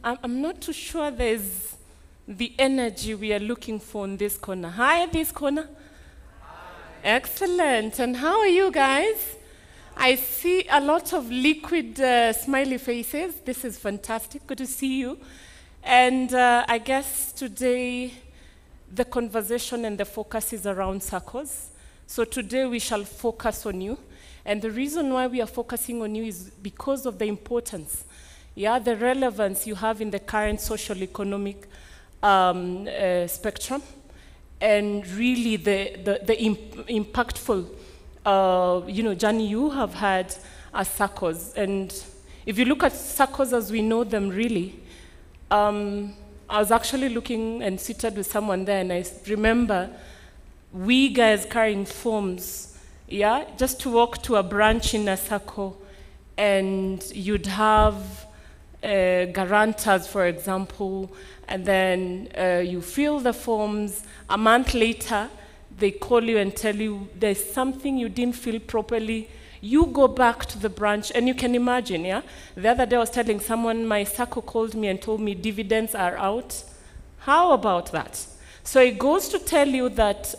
I'm not too sure there's the energy we are looking for in this corner. Hi, this corner. Hi. Excellent. And how are you guys? I see a lot of liquid smiley faces. This is fantastic. Good to see you. And I guess today the conversation and the focus is around Saccos. So today we shall focus on you. And the reason why we are focusing on you is because of the importance, the relevance you have in the current social economic spectrum, and really the impactful journey you have had as Saccos. And if you look at Saccos as we know them really, I was actually looking and seated with someone there, and I remember we guys carrying forms, just to walk to a branch in a Sacco, and you'd have guarantors, for example, and then you fill the forms. A month later, they call you and tell you there's something you didn't fill properly. You go back to the branch, and you can imagine, The other day I was telling someone, my Sacco called me and told me dividends are out. How about that? So it goes to tell you that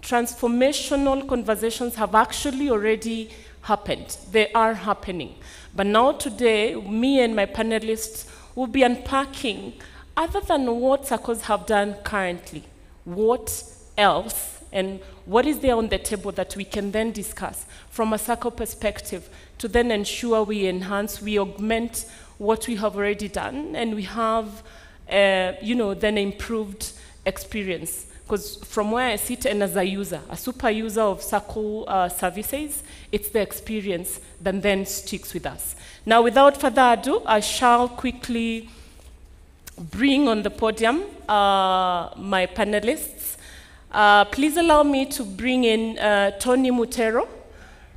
transformational conversations have actually already happened. They are happening. But now today, me and my panelists will be unpacking, other than what Saccos have done currently, what else, and what is there on the table that we can then discuss from a Sacco perspective to then ensure we enhance, we augment what we have already done, and we have, then improved experience. Because from where I sit and as a user, a super user of Sacco services, it's the experience that then sticks with us. Now, without further ado, I shall quickly bring on the podium my panelists. Please allow me to bring in Tony Mutero.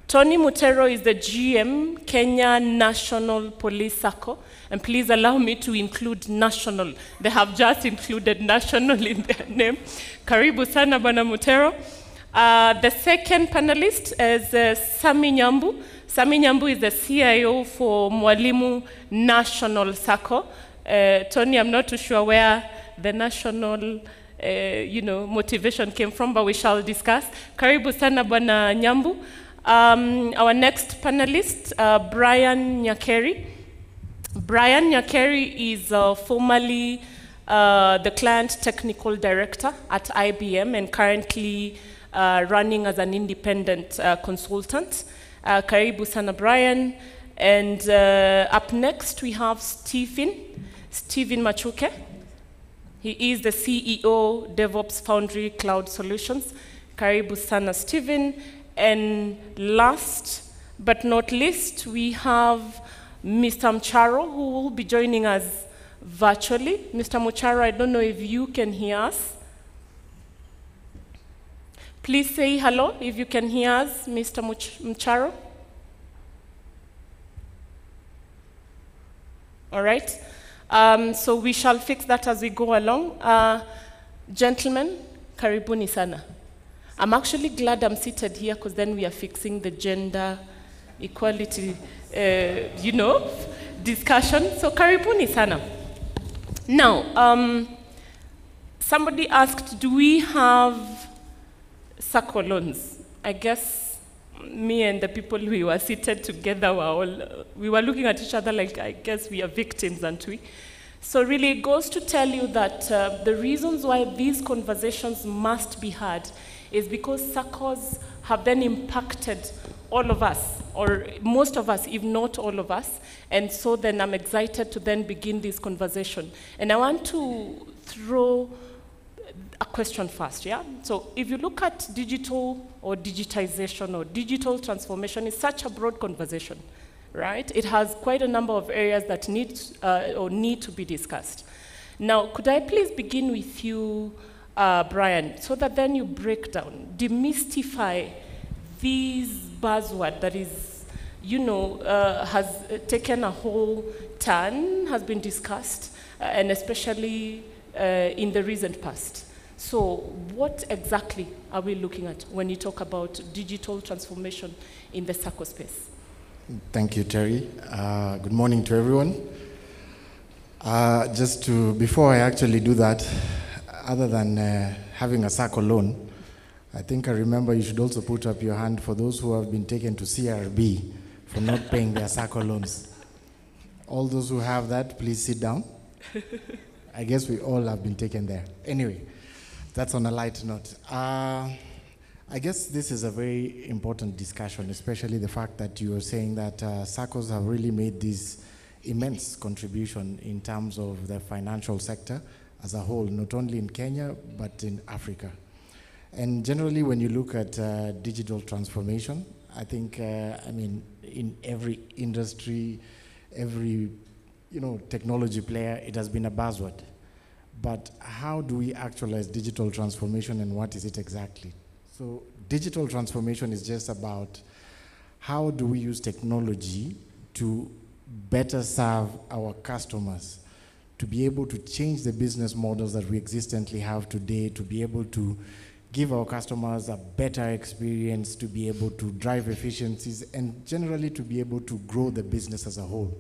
Tony Mutero is the GM, Kenya National Police Sacco. And please allow me to include national. They have just included national in their name. Karibu sana Bwana Mutero. The second panelist is Sami Nyambu. Sami Nyambu is the CIO for Mwalimu National Sacco. Tony, I'm not too sure where the national motivation came from, but we shall discuss. Karibu sana Bwana Nyambu. Our next panelist, Brian Nyakeri. Brian Nyakeri is formerly the Client Technical Director at IBM and currently running as an independent consultant. Karibu sana Brian. And up next we have Stephen Machuke. He is the CEO, DevOps Foundry Cloud Solutions. Karibu sana Stephen. And last but not least, we have Mr. Mcharo, who will be joining us virtually. Mr. Mcharo, I don't know if you can hear us. Please say hello if you can hear us, Mr. Mcharo. All right. So we shall fix that as we go along. Gentlemen, karibuni sana. I'm actually glad I'm seated here because then we are fixing the gender equality, discussion. So karibuni sana. Now, somebody asked, do we have Sacco loans? I guess me and the people we were seated together we were looking at each other like, I guess we are victims, aren't we? So really it goes to tell you that the reasons why these conversations must be had is because Saccos have then impacted all of us, or most of us, if not all of us. And so then I'm excited to then begin this conversation. And I want to throw a question first, So if you look at digital or digitization or digital transformation, it's such a broad conversation, right? It has quite a number of areas that need to be discussed. Now, could I please begin with you, Brian, so that then you break down, demystify these buzzword that is, has taken a whole turn, has been discussed, and especially in the recent past. So what exactly are we looking at when you talk about digital transformation in the Sacco space? Thank you, Terry. Good morning to everyone. Before I actually do that, other than having a Sacco loan, I think I remember you should also put up your hand for those who have been taken to CRB for not paying their Sacco loans. All those who have that, please sit down. I guess we all have been taken there. Anyway, that's on a light note. I guess this is a very important discussion, especially the fact that you are saying that Saccos have really made this immense contribution in terms of the financial sector as a whole, not only in Kenya, but in Africa. And generally, when you look at digital transformation, I think, in every industry, every technology player, it has been a buzzword. But how do we actualize digital transformation, and what is it exactly? So digital transformation is just about how do we use technology to better serve our customers, to be able to change the business models that we existently have today, to be able to give our customers a better experience, to be able to drive efficiencies, and generally to be able to grow the business as a whole.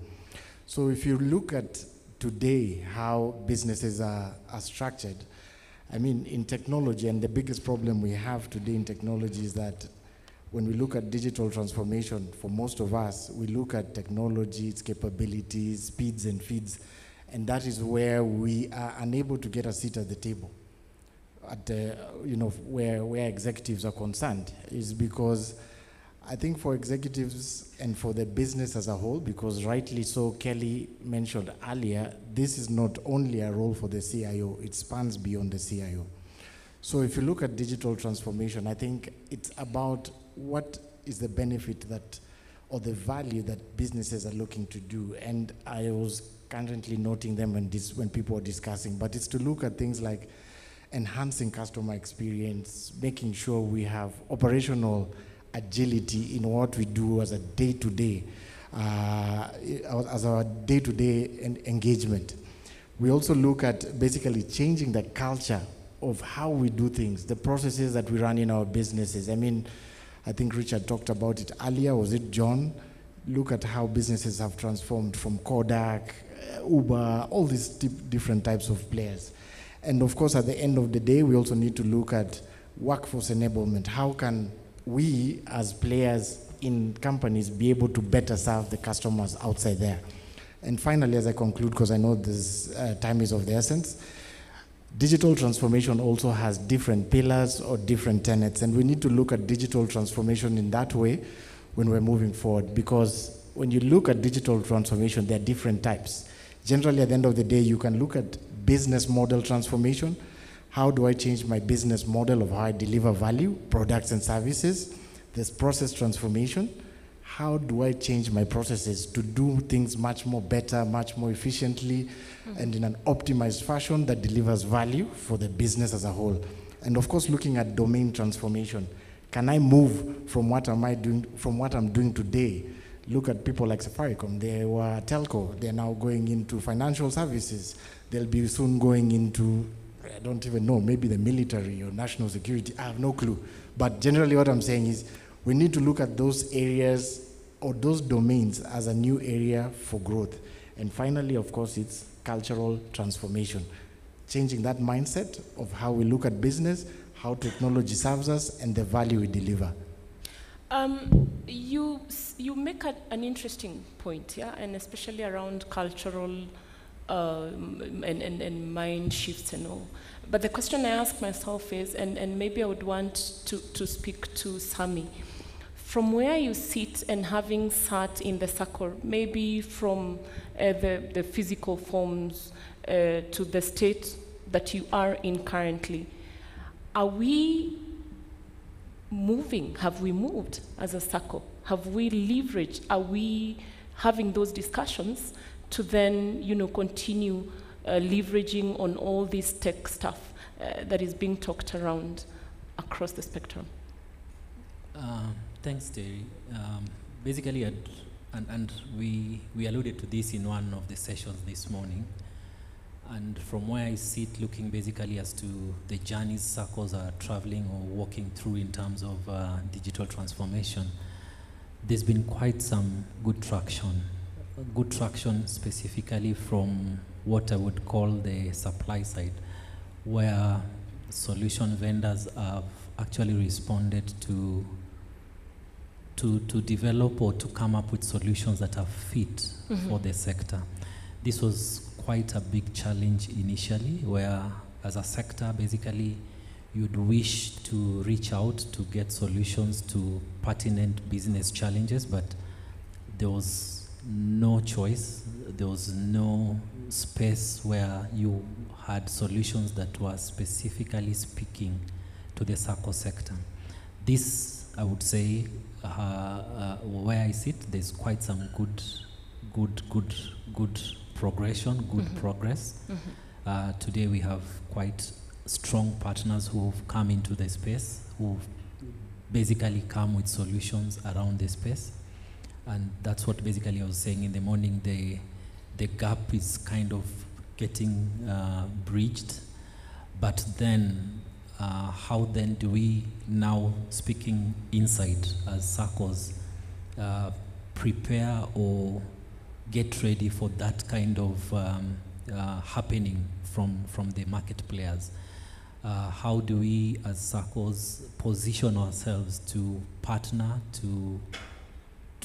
So if you look at today how businesses are structured, in technology, and the biggest problem we have today in technology is that when we look at digital transformation, for most of us, we look at technology, its capabilities, speeds and feeds, and that is where we are unable to get a seat at the table. At where executives are concerned, is because I think for executives and for the business as a whole, because rightly so, Kelly mentioned earlier, this is not only a role for the CIO, it spans beyond the CIO. So if you look at digital transformation, I think it's about what is the benefit that, or the value that businesses are looking to do. And I was currently noting them when people were discussing, but it's to look at things like enhancing customer experience, making sure we have operational agility in what we do as a day-to-day, as our day-to-day engagement. We also look at basically changing the culture of how we do things, the processes that we run in our businesses. I think Richard talked about it earlier, was it John? Look at how businesses have transformed from Kodak, Uber, all these different types of players. And of course, at the end of the day, we also need to look at workforce enablement. How can we as players in companies be able to better serve the customers outside there? And finally, as I conclude, because I know this time is of the essence, digital transformation also has different pillars or different tenets, and we need to look at digital transformation in that way when we're moving forward, because when you look at digital transformation, there are different types. Generally, at the end of the day, you can look at business model transformation. How do I change my business model of how I deliver value, products and services? There's process transformation. How do I change my processes to do things much more better, much more efficiently, and in an optimized fashion that delivers value for the business as a whole? And of course, looking at domain transformation. Can I move from what I'm doing today? Look at people like Safaricom. They were telco. They're now going into financial services. They'll be soon going into, I don't even know, maybe the military or national security. I have no clue. But generally what I'm saying is we need to look at those areas or those domains as a new area for growth. And finally, of course, it's cultural transformation. Changing that mindset of how we look at business, how technology serves us, and the value we deliver. You make an interesting point, yeah, and especially around cultural and mind shifts and all. But the question I ask myself is, and maybe I would want to speak to Sami, from where you sit and having sat in the Sacco, maybe from the physical forms to the state that you are in currently, are we moving? Have we moved as a Sacco? Have we leveraged? Are we having those discussions to then, continue leveraging on all this tech stuff that is being talked around across the spectrum? Thanks, Terry. Basically, and we alluded to this in one of the sessions this morning. And from where I sit, looking basically as to the journeys Saccos are traveling or walking through in terms of digital transformation, there's been quite some good traction good traction specifically from what I would call the supply side, where solution vendors have actually responded to develop or to come up with solutions that are fit for the sector. This was quite a big challenge initially, where as a sector, basically, you'd wish to reach out to get solutions to pertinent business challenges, but there was no choice. There was no space where you had solutions that were specifically speaking to the Saccos sector. This, I would say, where I sit, there's quite some good progression, good progress. Today we have quite strong partners who've come into the space, who've basically come with solutions around the space. And that's what basically I was saying in the morning, the gap is kind of getting bridged. But then, how then do we now, speaking inside as Saccos, prepare or get ready for that kind of happening from the market players? How do we as Saccos position ourselves to partner, to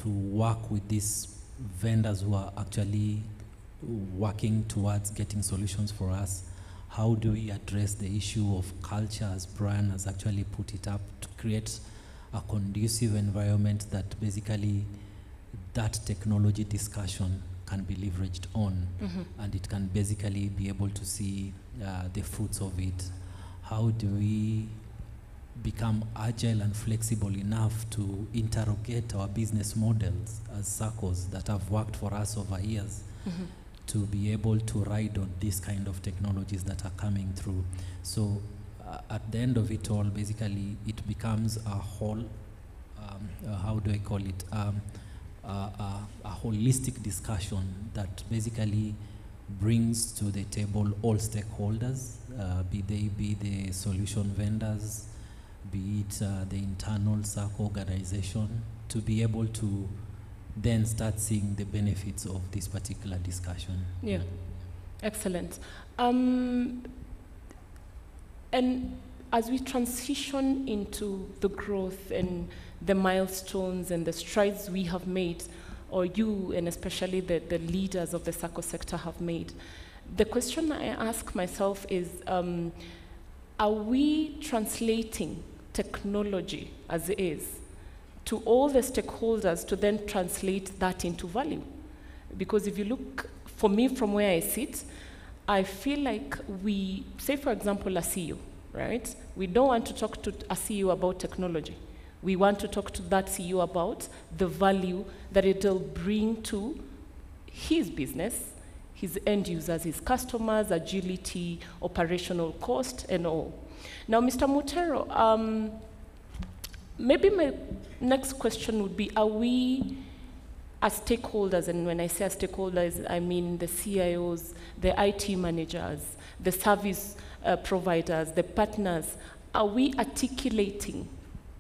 work with these vendors who are actually working towards getting solutions for us? How do we address the issue of culture, as Brian has actually put it up, to create a conducive environment that basically that technology discussion can be leveraged on, and it can basically be able to see the fruits of it? How do we become agile and flexible enough to interrogate our business models as Saccos that have worked for us over years, to be able to ride on these kind of technologies that are coming through? So at the end of it all, basically, it becomes a whole, how do I call it, a holistic discussion that basically brings to the table all stakeholders, be the solution vendors, be it the internal Sacco organization, to be able to then start seeing the benefits of this particular discussion. Yeah, excellent. And as we transition into the growth and the milestones and the strides we have made, or you and especially the leaders of the Sacco sector have made, the question I ask myself is, are we translating technology as it is to all the stakeholders to then translate that into value? Because if you look, for me, from where I sit, I feel like we, say for example, a CEO, right? We don't want to talk to a CEO about technology. We want to talk to that CEO about the value that it will bring to his business, his end users, his customers, agility, operational cost, and all. Now, Mr. Mutero, maybe my next question would be, are we as stakeholders, and when I say as stakeholders, I mean the CIOs, the IT managers, the service providers, the partners, are we articulating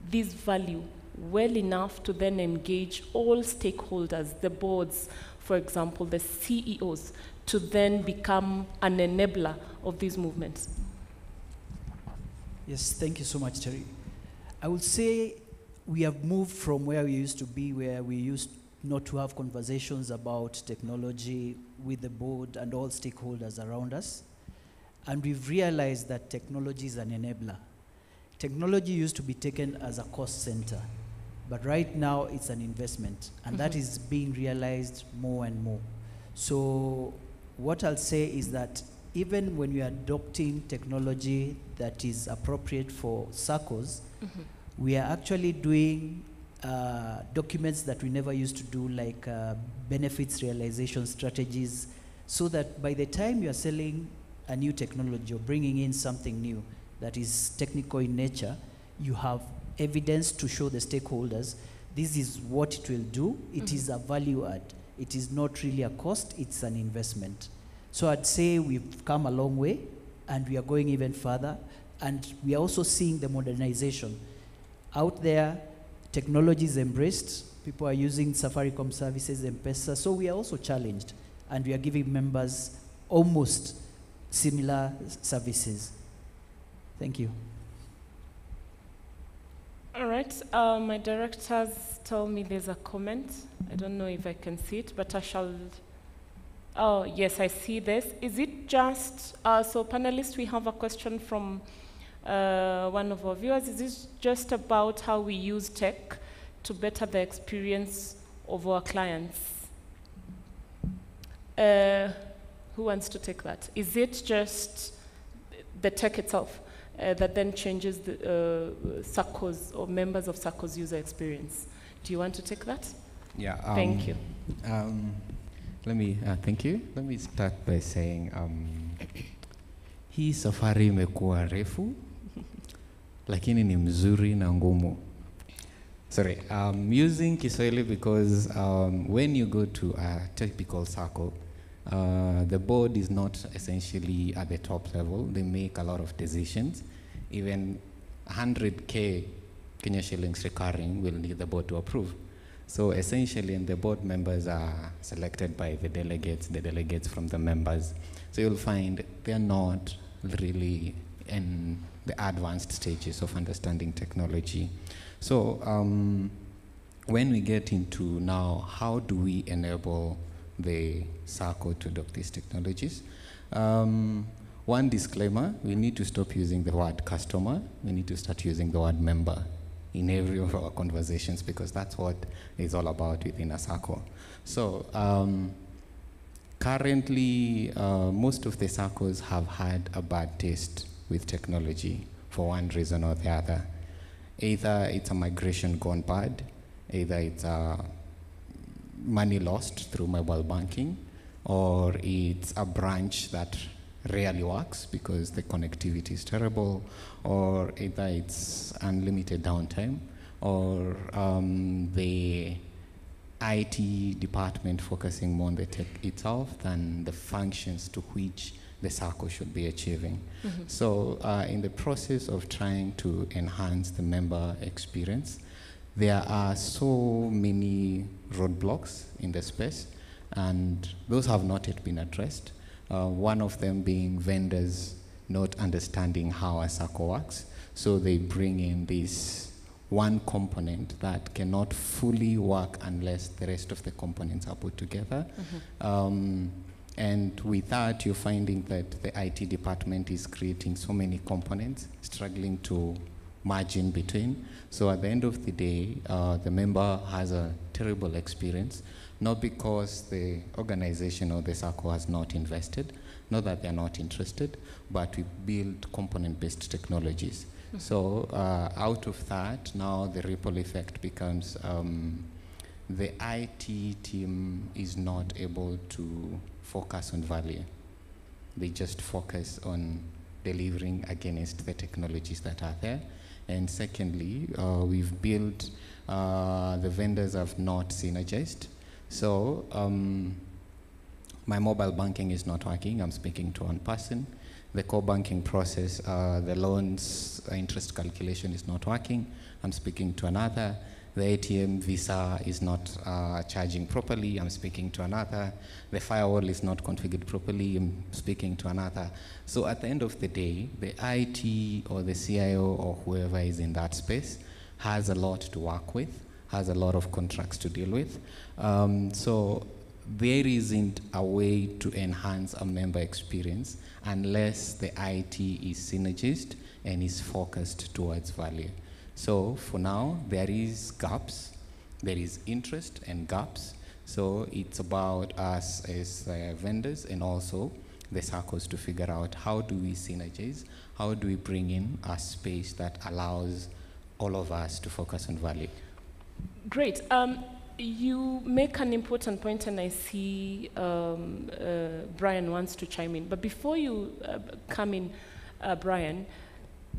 this value well enough to then engage all stakeholders, the boards, for example, the CEOs, to then become an enabler of these movements? Yes, thank you so much, Terry. I would say we have moved from where we used to be, where we used not to have conversations about technology with the board and all stakeholders around us. And we've realized that technology is an enabler. Technology used to be taken as a cost center, but right now it's an investment, and that is being realized more and more. So what I'll say is that even when we are adopting technology that is appropriate for Saccos, we are actually doing documents that we never used to do, like benefits realization strategies, so that by the time you are selling a new technology or bringing in something new that is technical in nature, you have evidence to show the stakeholders this is what it will do. It is a value add. It is not really a cost, it's an investment. So I'd say we've come a long way, and we are going even further, and we are also seeing the modernization. Out there, technology is embraced, People are using Safaricom services, M-Pesa. So we are also challenged, and we are giving members almost similar services. Thank you. All right, my directors told me there's a comment. I don't know if I can see it, but I shall. Oh, yes, I see this. Is it just, so panelists, we have a question from one of our viewers. Is this just about how we use tech to better the experience of our clients? Who wants to take that? Is it just the tech itself that then changes the Saccos or members of Saccos user experience? Do you want to take that? Yeah. Thank you. Thank you. Let me start by saying, hii safari imekuwa refu, lakini ni mzuri na ngumu. Sorry, I'm using Kiswahili because when you go to a typical Sacco, the board is not essentially at the top level. They make a lot of decisions. Even 100K Kenya shillings recurring will need the board to approve. So essentially, and the board members are selected by the delegates from the members. So you'll find they're not really in the advanced stages of understanding technology. So when we get into now, how do we enable the Sacco to adopt these technologies? One disclaimer, we need to stop using the word customer. We need to start using the word member in every of our conversations, because that's what it's all about within a Sacco. So currently, most of the Saccos have had a bad taste with technology for one reason or the other. Either it's a migration gone bad, either it's a money lost through mobile banking, or it's a branch that rarely works because the connectivity is terrible, or either it's unlimited downtime, or the IT department focusing more on the tech itself than the functions to which the Sacco should be achieving. Mm-hmm. So in the process of trying to enhance the member experience, there are so many roadblocks in the space, and those have not yet been addressed. One of them being vendors not understanding how a Sacco works. So they bring in this one component that cannot fully work unless the rest of the components are put together. Mm-hmm. And with that, you're finding that the IT department is creating so many components, struggling to merge in between. So at the end of the day, the member has a terrible experience, not because the organization or the Sacco has not invested, not that they're not interested, but we build component-based technologies. Mm-hmm. So out of that, now the ripple effect becomes the IT team is not able to focus on value. They just focus on delivering against the technologies that are there. And secondly, we've built, the vendors have not synergized. So my mobile banking is not working. I'm speaking to one person. The core banking process, the loans interest calculation is not working. I'm speaking to another. The ATM Visa is not charging properly. I'm speaking to another. The firewall is not configured properly. I'm speaking to another. So at the end of the day, the IT or the CIO or whoever is in that space has a lot to work with, has a lot of contracts to deal with. So there isn't a way to enhance a member experience unless the IT is synergized and is focused towards value. So for now, there is gaps, there is interest and gaps. So it's about us as vendors and also the Saccos to figure out how do we synergize, how do we bring in a space that allows all of us to focus on value. Great. You make an important point, and I see Brian wants to chime in. But before you come in, Brian,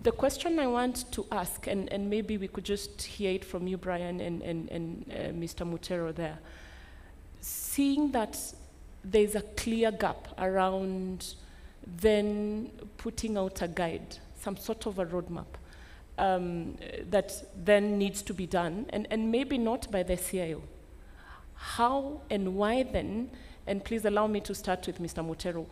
the question I want to ask, and maybe we could just hear it from you, Brian, and Mr. Mutero there. Seeing that there's a clear gap around then putting out a guide, some sort of a roadmap, that then needs to be done, and maybe not by the CIO. How and why then, and please allow me to start with Mr. Mutero,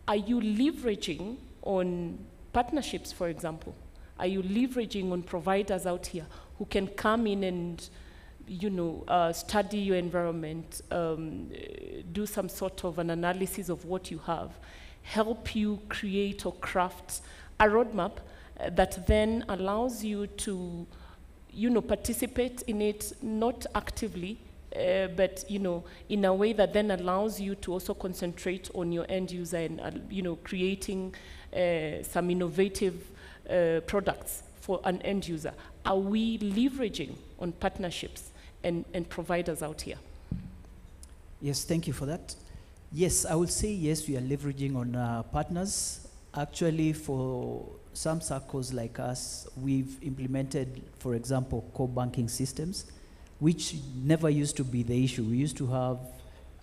are you leveraging on partnerships, for example? Are you leveraging on providers out here who can come in and, study your environment, do some sort of an analysis of what you have, help you create or craft a roadmap that then allows you to, participate in it, not actively, but, in a way that then allows you to also concentrate on your end user and, creating some innovative products for an end user? Are we leveraging on partnerships and providers out here? Yes, thank you for that. Yes, I would say yes, we are leveraging on partners. Actually, for some Saccos like us, we've implemented, for example, core banking systems, which never used to be the issue. We used to have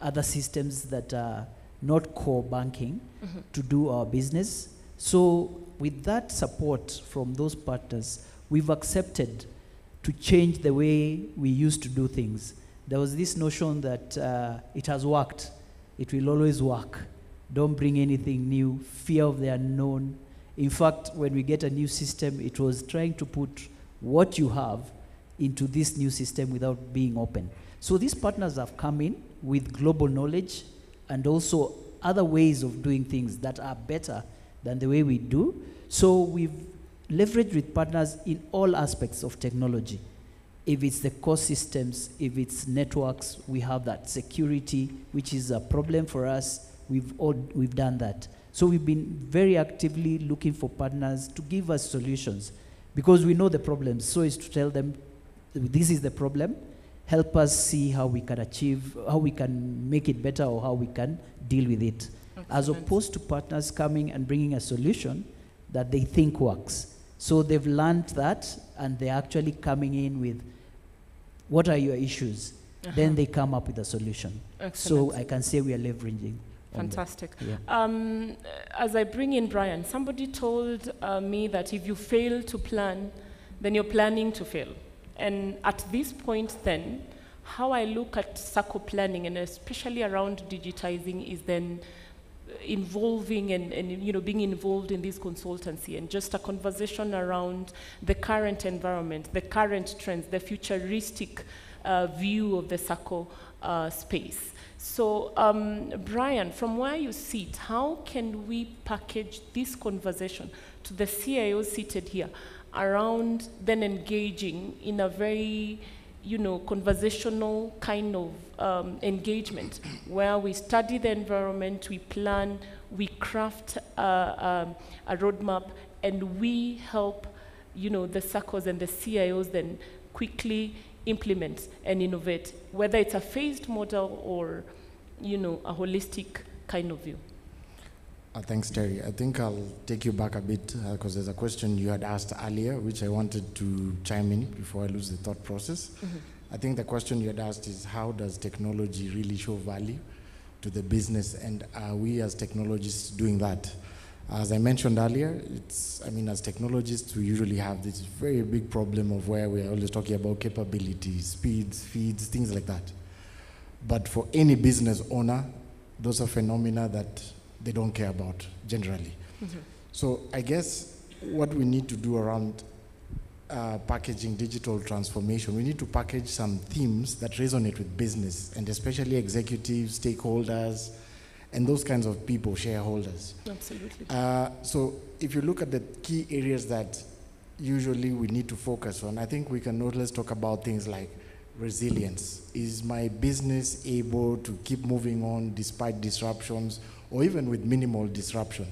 other systems that are not core banking to do our business. So with that support from those partners, we've accepted to change the way we used to do things. There was this notion that it has worked, it will always work. Don't bring anything new, fear of the unknown. In fact, when we get a new system, it was trying to put what you have into this new system without being open. So these partners have come in with global knowledge and also other ways of doing things that are better than the way we do. So we've leveraged with partners in all aspects of technology. If it's the core systems, if it's networks, we have that. Security, which is a problem for us, we've done that. So we've been very actively looking for partners to give us solutions because we know the problems. So it's to tell them, this is the problem, help us see how we can achieve, how we can make it better or how we can deal with it. Excellent. As opposed to partners coming and bringing a solution that they think works. So they've learned that and they're actually coming in with, what are your issues? Then they come up with a solution. Excellent. So I can say we are leveraging. Fantastic. Yeah. As I bring in Brian, somebody told me that if you fail to plan, then you're planning to fail. And at this point then, how I look at Sacco planning, and especially around digitizing, is then involving and being involved in this consultancy and just a conversation around the current environment, the current trends, the futuristic view of the Sacco space. So Brian, from where you sit, how can we package this conversation to the CIOs seated here around then engaging in a very conversational kind of engagement where we study the environment, we plan, we craft a roadmap, and we help the Saccos and the CIOs then quickly implement and innovate, whether it's a phased model or a holistic kind of view. Thanks, Terry. I think I'll take you back a bit because there's a question you had asked earlier, which I wanted to chime in before I lose the thought process. I think the question you had asked is, how does technology really show value to the business, and are we as technologists doing that? As I mentioned earlier, as technologists, we usually have this very big problem of where we're always talking about capabilities, speeds, feeds, things like that. But for any business owner, those are phenomena that they don't care about generally. So I guess what we need to do around packaging digital transformation, we need to package some themes that resonate with business, and especially executives, stakeholders, and those kinds of people, shareholders. Absolutely. So if you look at the key areas that usually we need to focus on, I think we can always talk about things like resilience. Is my business able to keep moving on despite disruptions, or even with minimal disruption?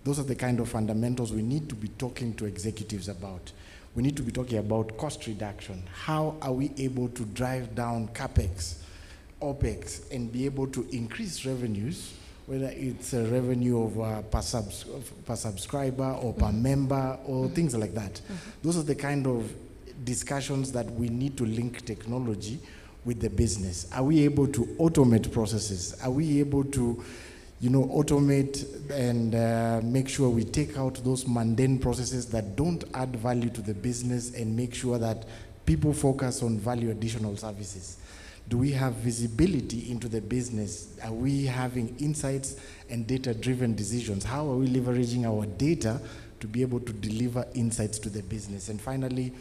Those are the kind of fundamentals we need to be talking to executives about. We need to be talking about cost reduction. How are we able to drive down CapEx, OpEx, and be able to increase revenues, whether it's a revenue of per subscriber or per member or things like that. Those are the kind of discussions that we need to link technology with the business. Are we able to automate processes? Are we able to automate and make sure we take out those mundane processes that don't add value to the business and make sure that people focus on value additional services? Do we have visibility into the business? Are we having insights and data-driven decisions? How are we leveraging our data to be able to deliver insights to the business? And finally,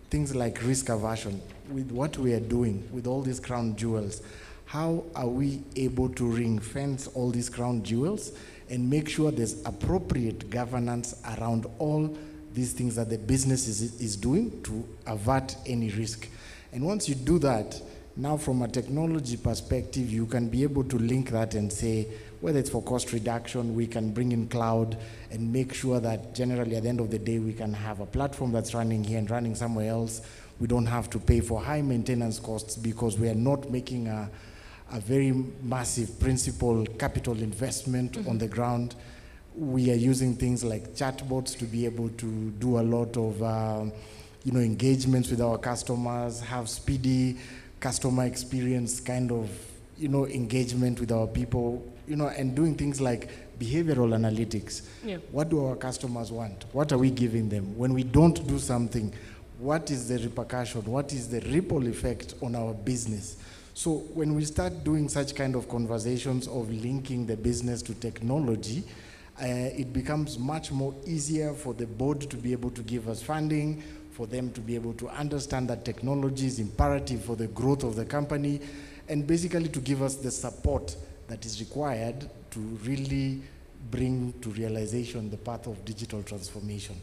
things like risk aversion. With what we are doing, with all these crown jewels, how are we able to ring fence all these crown jewels and make sure there's appropriate governance around all these things that the business is doing to avert any risk? And once you do that, now from a technology perspective, you can be able to link that and say, whether it's for cost reduction, we can bring in cloud and make sure that generally at the end of the day, we can have a platform that's running here and running somewhere else. We don't have to pay for high maintenance costs because we are not making a very massive principal capital investment on the ground. We are using things like chatbots to be able to do a lot of engagements with our customers, have speedy customer experience kind of engagement with our people, and doing things like behavioral analytics. Yeah. What do our customers want? What are we giving them? When we don't do something, what is the repercussion? What is the ripple effect on our business? So when we start doing such kind of conversations of linking the business to technology, it becomes much more easier for the board to be able to give us funding, for them to be able to understand that technology is imperative for the growth of the company, and basically to give us the support that is required to really bring to realization the path of digital transformation.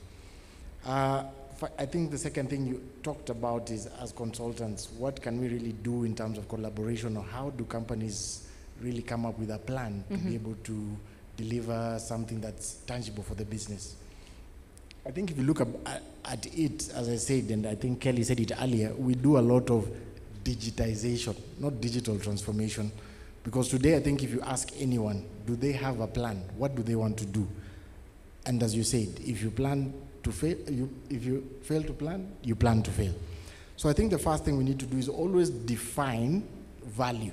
I think the second thing you talked about is, as consultants, what can we really do in terms of collaboration, or how do companies really come up with a plan to be able to deliver something that's tangible for the business? I think if you look at it, as I said, and I think Kelly said it earlier, we do a lot of digitization, not digital transformation. Because today, I think if you ask anyone, do they have a plan? What do they want to do? And as you said, if you plan to fail, if you fail to plan, you plan to fail. So I think the first thing we need to do is always define value.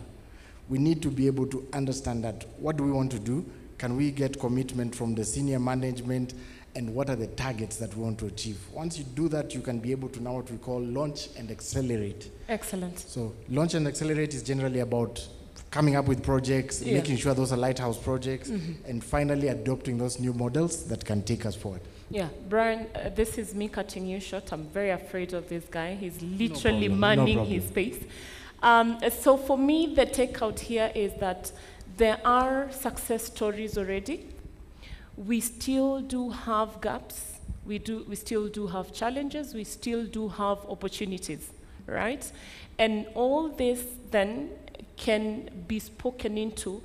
We need to be able to understand that, what do we want to do? Can we get commitment from the senior management? And what are the targets that we want to achieve? Once you do that, you can be able to now what we call launch and accelerate. Excellent. So launch and accelerate is generally about coming up with projects, making sure those are lighthouse projects, and finally adopting those new models that can take us forward. Yeah, Brian, this is me cutting you short. I'm very afraid of this guy. He's literally manning his space. So for me, the takeout here is that there are success stories already. We still do have gaps. We still do have challenges. We still do have opportunities, right? And all this then can be spoken into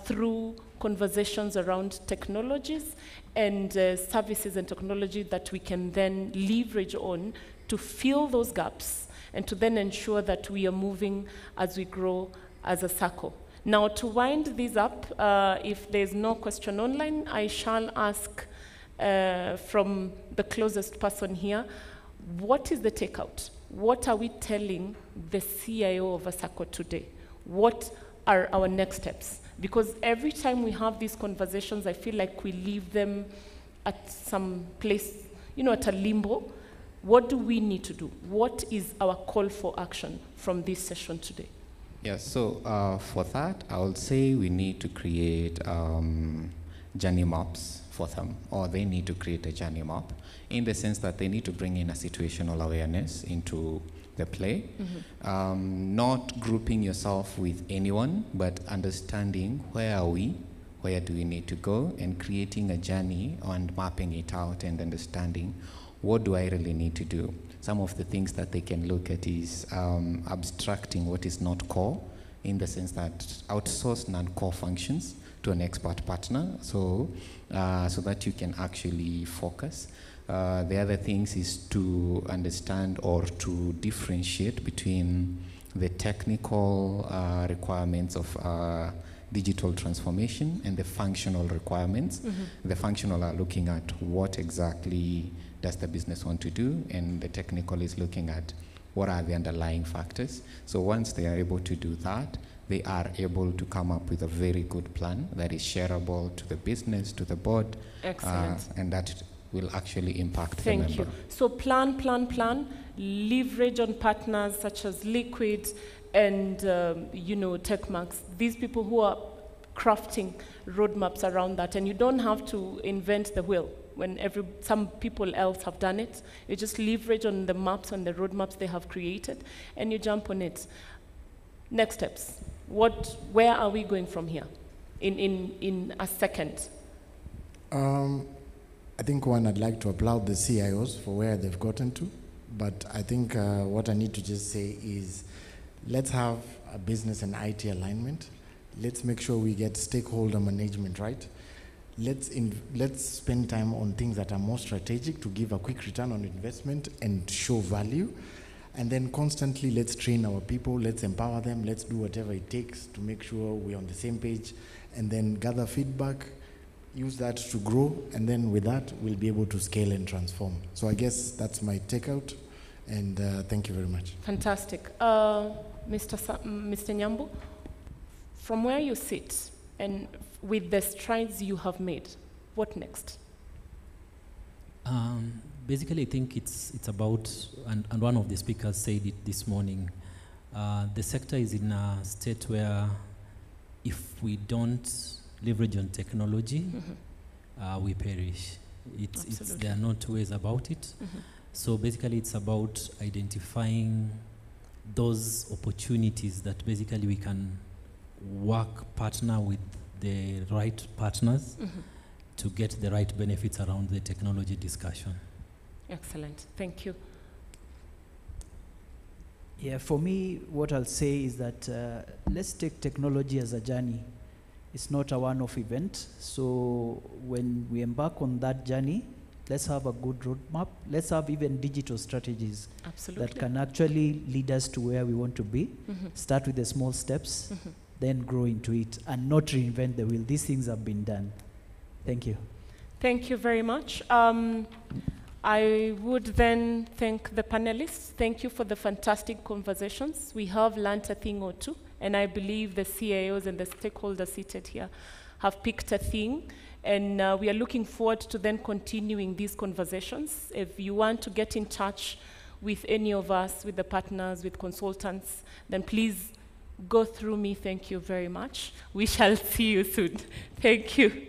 through conversations around technologies and services and technology that we can then leverage on to fill those gaps and to then ensure that we are moving as we grow as a Sacco. Now, to wind this up, if there's no question online, I shall ask from the closest person here, what is the takeout? What are we telling the CIO of a Sacco today? What are our next steps? Because every time we have these conversations, I feel like we leave them at some place, at a limbo. What do we need to do? What is our call for action from this session today? Yes, so for that, I would say we need to create journey maps for them, or they need to create a journey map, in the sense that they need to bring in a situational awareness into the play, not grouping yourself with anyone, but understanding where are we, where do we need to go, and creating a journey and mapping it out and understanding what do I really need to do. Some of the things that they can look at is abstracting what is not core, in the sense that outsource non-core functions to an expert partner, so that you can actually focus. The other things is to understand or to differentiate between the technical requirements of digital transformation and the functional requirements. The functional are looking at what exactly does the business want to do, and the technical is looking at what are the underlying factors. So once they are able to do that, they are able to come up with a very good plan that is shareable to the business, to the board, Excellent. and that will actually impact the Thank member. you. So plan, leverage on partners such as Liquid and, TechMax. These people who are crafting roadmaps around that, and you don't have to invent the wheel when some people else have done it. You just leverage on the maps and the roadmaps they have created, and you jump on it. Next steps. Where are we going from here in a second? I think I'd like to applaud the CIOs for where they've gotten to, but I think what I need to just say is let's have a business and IT alignment. Let's make sure we get stakeholder management right. Let's spend time on things that are more strategic to give a quick return on investment and show value. And then constantly let's train our people, let's empower them, let's do whatever it takes to make sure we're on the same page, and then gather feedback, use that to grow, and then with that we'll be able to scale and transform. So I guess that's my takeout, and thank you very much. Fantastic. Mr. Nyambo, from where you sit and with the strides you have made, what next? Basically, I think it's about, and one of the speakers said it this morning, the sector is in a state where if we don't leverage on technology, we perish. There are no two ways about it. So basically, it's about identifying those opportunities that basically we can partner with the right partners to get the right benefits around the technology discussion. Excellent. Thank you. Yeah, for me, what I'll say is that let's take technology as a journey. It's not a one-off event. So when we embark on that journey, let's have a good roadmap. Let's have even digital strategies that can actually lead us to where we want to be. Start with the small steps, then grow into it, and not reinvent the wheel. These things have been done. Thank you. Thank you very much. I would then thank the panelists. Thank you for the fantastic conversations. We have learned a thing or two, and I believe the CIOs and the stakeholders seated here have picked a thing, and we are looking forward to then continuing these conversations. If you want to get in touch with any of us, with the partners, with consultants, then please go through me. Thank you very much. We shall see you soon. Thank you.